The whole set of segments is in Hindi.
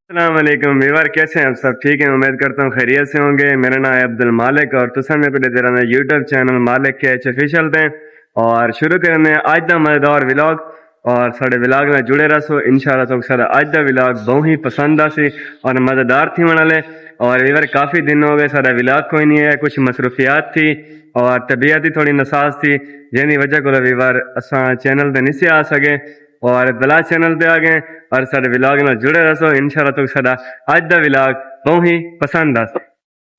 अस्सलाम वालेकुम वीवर, कैसे हैं आप सब? ठीक है, उम्मीद करता हूँ खैरियत से होंगे। मेरा नाम है अब्दुल मालिक और तुम मेरे को तेरा यूट्यूब चैनल मालिक के ऑफिशियल थे और शुरू करने आज का मजेदार व्लॉग और साढ़े व्लॉग में जुड़े रहो इंशाल्लाह। तो सारा आज का व्लॉग बहुत ही पसंद आसी और मज़ेदार थी वाले। और वीवर काफ़ी दिन हो गए सारा व्लॉग कोई नहीं है, कुछ मसरूफियात थी और तबीयत ही थोड़ी नसाज थी, जिन वजह को वीवर असा चैनल पर नहीं आ सके और बला चैनल पे आ गए और सारे व्लॉग में जुड़े रहो इंशाल्लाह। तो सारा आज का व्लॉग बहुत ही पसंद आ।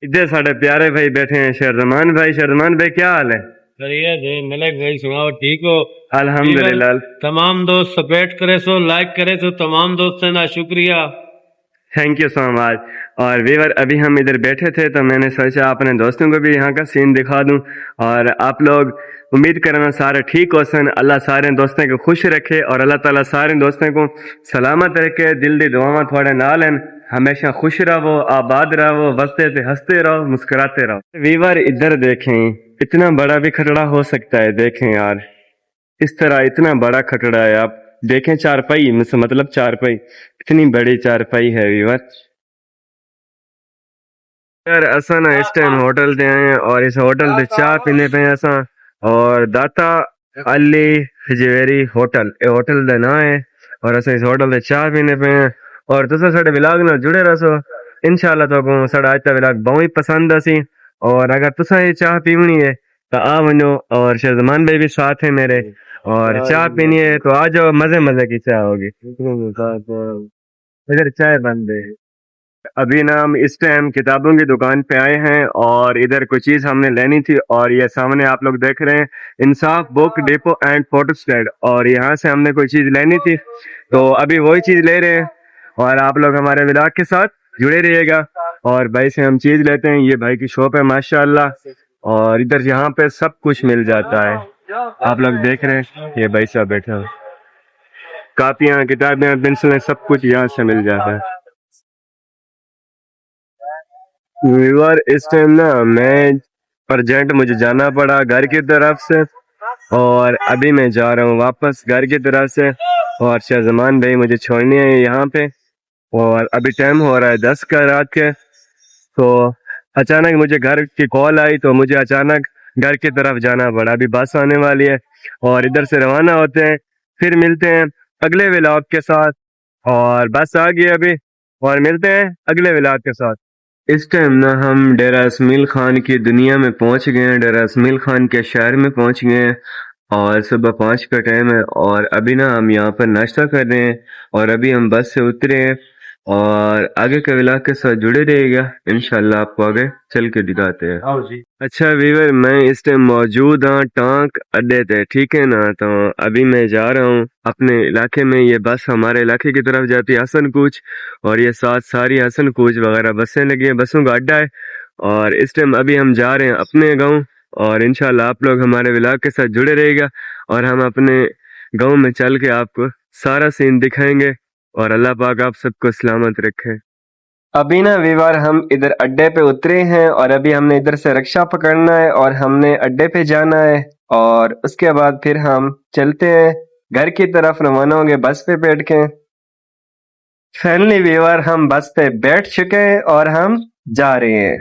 इधर साढ़े प्यारे भाई बैठे हैं, शेरजमान भाई। शेरजमान भाई क्या हाल है? बढ़िया जी। मलिक भाई सुनाओ, ठीक हो? अल्हम्दुलिल्लाह। तमाम दोस्त सपोर्ट करे सो, लाइक करे सो, तमाम दोस्तों का शुक्रिया। Thank you so much. और वीवर अभी हम इधर बैठे थे तो मैंने सोचा अपने दोस्तों को भी यहाँ का सीन दिखा दूं और आप लोग उम्मीद करना सारे ठीक हो सन। अल्लाह सारे दोस्तों को खुश रखे और अल्लाह ताला सारे दोस्तों को सलामत रखे। दिल दी दुआवां थोड़े नाल हैं, हमेशा खुश रहो, आबाद रहो, बसते थे हंसते रहो, मुस्कुराते रहो। वीवर इधर देखें, इतना बड़ा भी खतरा हो सकता है। देखें यार, इस तरह इतना बड़ा खतरा है। आप देखें चारपाई, मतलब चारपाई, इतनी बड़ी चारपाई है वीवर। यार असा ना इस टाइम होटल ते आए हैं और इस होटल ते चाह पीने पे असा और दाता अली हजवेरी होटल, ये होटल का नाम है और असा इस होटल ते चाह पीने पे हैं और तुसा साडे व्लॉग नाल जुड़े रहो इंशाल्लाह। तो साडा आज का व्लॉग बहुत ही पसंद आसी और अगर तुसा ये चाह पीवनी है तो आ वनो और शेरजमान भाई भी साथ है मेरे और चाह पीनी है तो आ जाओ, मजे मजे की चाह होगी। इधर चाय बंद है। अभी ना हम इस टाइम किताबों की दुकान पे आए हैं और इधर कोई चीज हमने लेनी थी और ये सामने आप लोग देख रहे हैं Insaf book depot and photostat और यहाँ से हमने कोई चीज लेनी थी तो अभी वही चीज ले रहे हैं और आप लोग हमारे व्लॉग के साथ जुड़े रहिएगा। और भाई से हम चीज लेते हैं, ये भाई की शॉप है माशाल्लाह और इधर यहाँ पे सब कुछ मिल जाता है। आप लोग देख रहे हैं ये भाई साहब बैठे हैं, कापियां किताबें पेंसिलें सब कुछ यहाँ से मिल जाता है। व्यूअर इस टाइम ना मैं प्रजेंट मुझे जाना पड़ा घर की तरफ से और अभी मैं जा रहा हूँ वापस घर की तरफ से और शाहजमान भाई मुझे छोड़ने हैं यहाँ पे और अभी टाइम हो रहा है 10 का रात के। तो अचानक मुझे घर की कॉल आई तो मुझे अचानक घर की तरफ जाना पड़ा। अभी बस आने वाली है और इधर से रवाना होते हैं, फिर मिलते हैं अगले व्लॉग के साथ। और बस आ गई अभी और मिलते हैं अगले व्लॉग के साथ। इस टाइम ना हम डेरा इसमाइल खान की दुनिया में पहुंच गए हैं, डेरा इसमाइल खान के शहर में पहुंच गए हैं और सुबह 5 का टाइम है और अभी ना हम यहाँ पर नाश्ता कर रहे हैं और अभी हम बस से उतरे हैं और आगे के व्लॉग के साथ जुड़े रहिएगा इंशाल्लाह, आपको आगे चल के दिखाते हैं। आओ जी। अच्छा वीवर, मैं इस टाइम मौजूद हाँ टांक अड्डे थे, ठीक है ना। तो अभी मैं जा रहा हूँ अपने इलाके में, ये बस हमारे इलाके की तरफ जाती है हसन कूच और ये साथ सारी हसन कूच वगैरह बसें लगी हैं, बसों का अड्डा है। और इस टाइम अभी हम जा रहे हैं अपने गाँव और इंशाल्लाह आप लोग हमारे व्लॉग के साथ जुड़े रहेगा और हम अपने गाँव में चल के आपको सारा सीन दिखाएंगे और अल्लाह पाक आप सबको सलामत रखे। अभी ना वीवर हम इधर अड्डे पे उतरे हैं और अभी हमने इधर से रिक्शा पकड़ना है और हमने अड्डे पे जाना है और उसके बाद फिर हम चलते हैं घर की तरफ, रवाना होंगे बस पे बैठ के। फाइनली वीवर हम बस पे बैठ चुके हैं और हम जा रहे हैं।